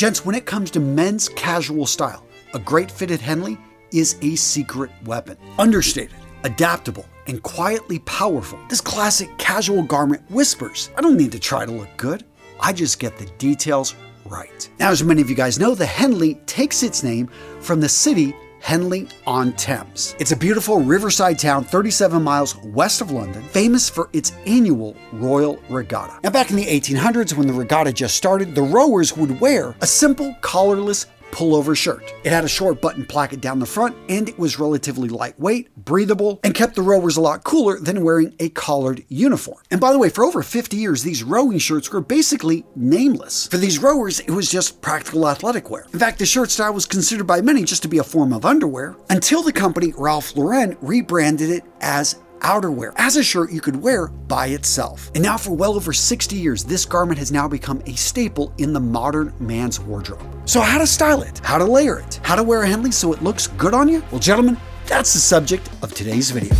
Gents, when it comes to men's casual style, a great fitted Henley is a secret weapon. Understated, adaptable, and quietly powerful, this classic casual garment whispers, I don't need to try to look good, I just get the details right. Now, as many of you guys know, the Henley takes its name from the city Henley on Thames. It's a beautiful riverside town 37 miles west of London, famous for its annual Royal Regatta. Now, back in the 1800s, when the regatta just started, the rowers would wear a simple collarless pullover shirt. It had a short button placket down the front, and it was relatively lightweight, breathable, and kept the rowers a lot cooler than wearing a collared uniform. And by the way, for over 50 years, these rowing shirts were basically nameless. For these rowers, it was just practical athletic wear. In fact, the shirt style was considered by many just to be a form of underwear, until the company Ralph Lauren rebranded it as outerwear, as a shirt you could wear by itself. And now for well over 60 years, this garment has now become a staple in the modern man's wardrobe. So how to style it, how to layer it, how to wear a Henley so it looks good on you? Well, gentlemen, that's the subject of today's video.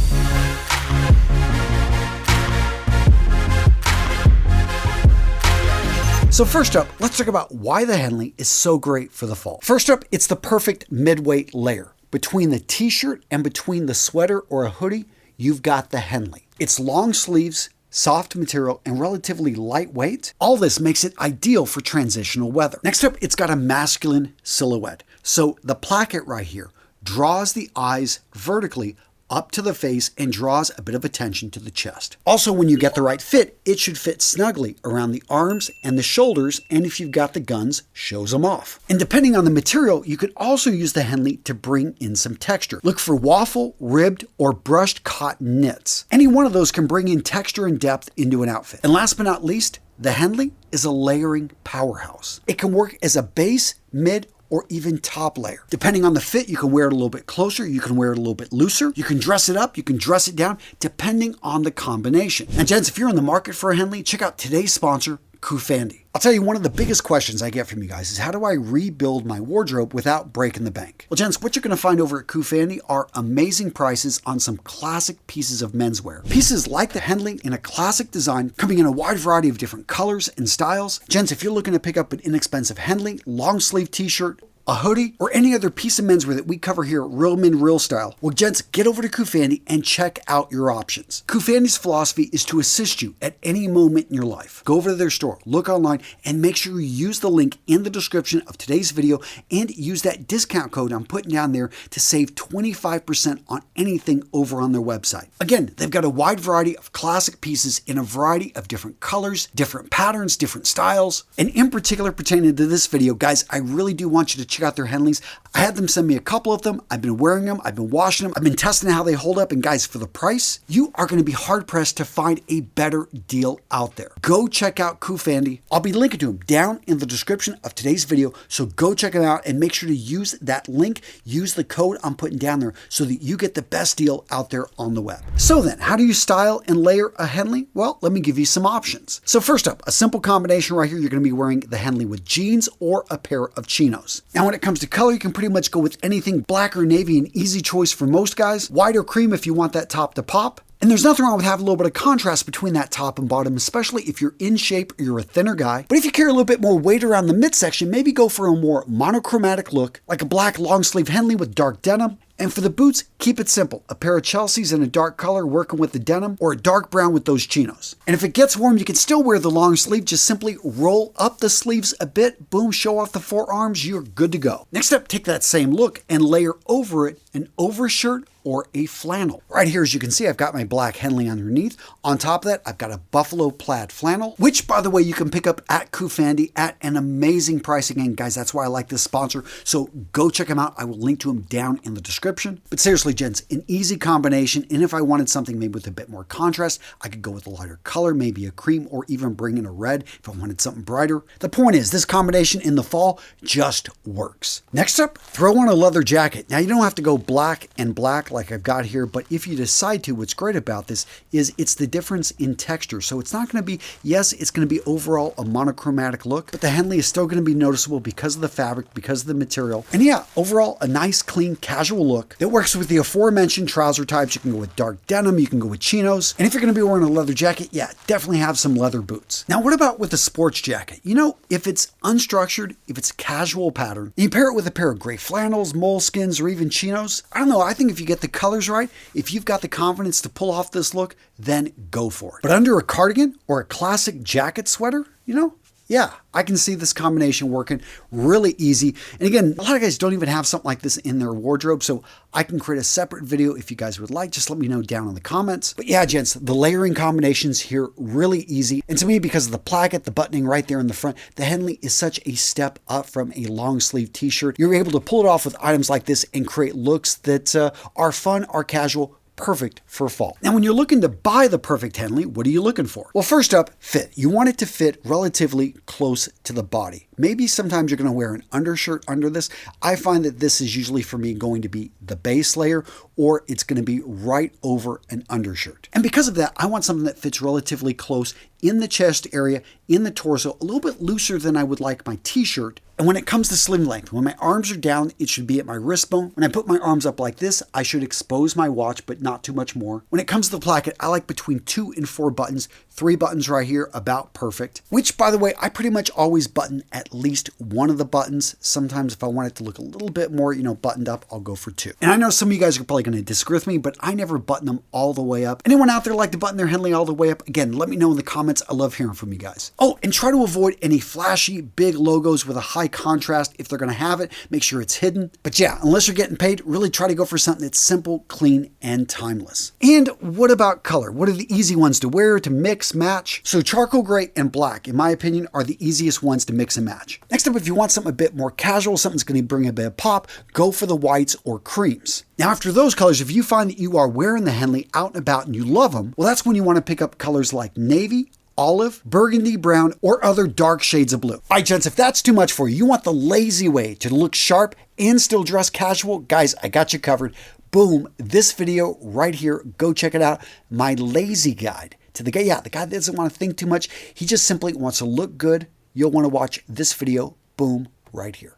So first up, let's talk about why the Henley is so great for the fall. First up, it's the perfect midweight layer. Between the t-shirt and between the sweater or a hoodie, you've got the Henley. It's long sleeves, soft material, and relatively lightweight. All this makes it ideal for transitional weather. Next up, it's got a masculine silhouette. So the placket right here draws the eyes vertically up to the face and draws a bit of attention to the chest. Also, when you get the right fit, it should fit snugly around the arms and the shoulders, and if you've got the guns, shows them off. And depending on the material, you could also use the Henley to bring in some texture. Look for waffle, ribbed, or brushed cotton knits. Any one of those can bring in texture and depth into an outfit. And last but not least, the Henley is a layering powerhouse. It can work as a base, mid, or even top layer. Depending on the fit, you can wear it a little bit closer, you can wear it a little bit looser, you can dress it up, you can dress it down, depending on the combination. And gents, if you're in the market for a Henley, check out today's sponsor, Coofandy. I'll tell you, one of the biggest questions I get from you guys is, how do I rebuild my wardrobe without breaking the bank? Well, gents, what you're gonna find over at Coofandy are amazing prices on some classic pieces of menswear. Pieces like the Henley in a classic design, coming in a wide variety of different colors and styles. Gents, if you're looking to pick up an inexpensive Henley long sleeve t-shirt, a hoodie, or any other piece of menswear that we cover here at Real Men Real Style, well, gents, get over to Coofandy and check out your options. Coofandy's philosophy is to assist you at any moment in your life. Go over to their store, look online, and make sure you use the link in the description of today's video and use that discount code I'm putting down there to save 25% on anything over on their website. Again, they've got a wide variety of classic pieces in a variety of different colors, different patterns, different styles. And in particular, pertaining to this video, guys, I really do want you to check out their Henleys. I had them send me a couple of them. I've been wearing them. I've been washing them. I've been testing how they hold up. And guys, for the price, you are going to be hard pressed to find a better deal out there. Go check out Coofandy. I'll be linking to them down in the description of today's video. So go check them out and make sure to use that link. Use the code I'm putting down there so that you get the best deal out there on the web. So then, how do you style and layer a Henley? Well, let me give you some options. So first up, a simple combination right here. You're going to be wearing the Henley with jeans or a pair of chinos. Now, when it comes to color, you can pretty much go with anything black or navy, an easy choice for most guys. White or cream if you want that top to pop. And there's nothing wrong with having a little bit of contrast between that top and bottom, especially if you're in shape or you're a thinner guy. But if you carry a little bit more weight around the midsection, maybe go for a more monochromatic look, like a black long sleeve Henley with dark denim. And for the boots, keep it simple. A pair of Chelseas in a dark color working with the denim, or a dark brown with those chinos. And if it gets warm, you can still wear the long sleeve. Just simply roll up the sleeves a bit, boom, show off the forearms, you're good to go. Next up, take that same look and layer over it an overshirt or a flannel. Right here, as you can see, I've got my black Henley underneath. On top of that, I've got a buffalo plaid flannel, which, by the way, you can pick up at Coofandy at an amazing price. Again, guys, that's why I like this sponsor. So go check them out. I will link to them down in the description. But seriously, gents, an easy combination. And if I wanted something maybe with a bit more contrast, I could go with a lighter color, maybe a cream, or even bring in a red if I wanted something brighter. The point is, this combination in the fall just works. Next up, throw on a leather jacket. Now, you don't have to go black and black like I've got here, but if you decide to, what's great about this is it's the difference in texture. So it's not going to be, yes, it's going to be overall a monochromatic look, but the Henley is still going to be noticeable because of the fabric, because of the material. And yeah, overall, a nice, clean, casual look that works with the aforementioned trouser types. You can go with dark denim, you can go with chinos, and if you're going to be wearing a leather jacket, yeah, definitely have some leather boots. Now, what about with a sports jacket? You know, if it's unstructured, if it's a casual pattern, and you pair it with a pair of gray flannels, moleskins, or even chinos, I don't know, I think if you get the colors right, if you've got the confidence to pull off this look, then go for it. But under a cardigan or a classic jacket sweater, you know, yeah, I can see this combination working really easy. And again, a lot of guys don't even have something like this in their wardrobe, so I can create a separate video if you guys would like. Just let me know down in the comments. But yeah, gents, the layering combinations here really easy. And to me, because of the placket, the buttoning right there in the front, the Henley is such a step up from a long sleeve t-shirt. You're able to pull it off with items like this and create looks that are fun, are casual, perfect for fall. Now, when you're looking to buy the perfect Henley, what are you looking for? Well, first up, fit. You want it to fit relatively close to the body. Maybe sometimes you're going to wear an undershirt under this. I find that this is usually for me going to be the base layer, or it's going to be right over an undershirt. And because of that, I want something that fits relatively close in the chest area, in the torso, a little bit looser than I would like my t-shirt. And when it comes to sling length, when my arms are down, it should be at my wrist bone. When I put my arms up like this, I should expose my watch, but not too much more. When it comes to the placket, I like between 2 and 4 buttons. 3 buttons right here, about perfect. Which, by the way, I pretty much always button at least one of the buttons. Sometimes if I want it to look a little bit more, you know, buttoned up, I'll go for 2. And I know some of you guys are probably going to disagree with me, but I never button them all the way up. Anyone out there like to button their Henley all the way up? Again, let me know in the comments. I love hearing from you guys. Oh, and try to avoid any flashy, big logos with a high contrast. If they're going to have it, make sure it's hidden. But yeah, unless you're getting paid, really try to go for something that's simple, clean, and timeless. And what about color? What are the easy ones to wear, to mix, match? So charcoal gray and black, in my opinion, are the easiest ones to mix and match. Next up, if you want something a bit more casual, something's going to bring a bit of pop, go for the whites or creams. Now, after those colors, if you find that you are wearing the Henley out and about and you love them, well, that's when you want to pick up colors like navy, olive, burgundy, brown, or other dark shades of blue. All right, gents, if that's too much for you, you want the lazy way to look sharp and still dress casual, guys, I got you covered. Boom, this video right here, go check it out. My lazy guide to the guy, the guy that doesn't want to think too much. He just simply wants to look good. You'll want to watch this video, boom, right here.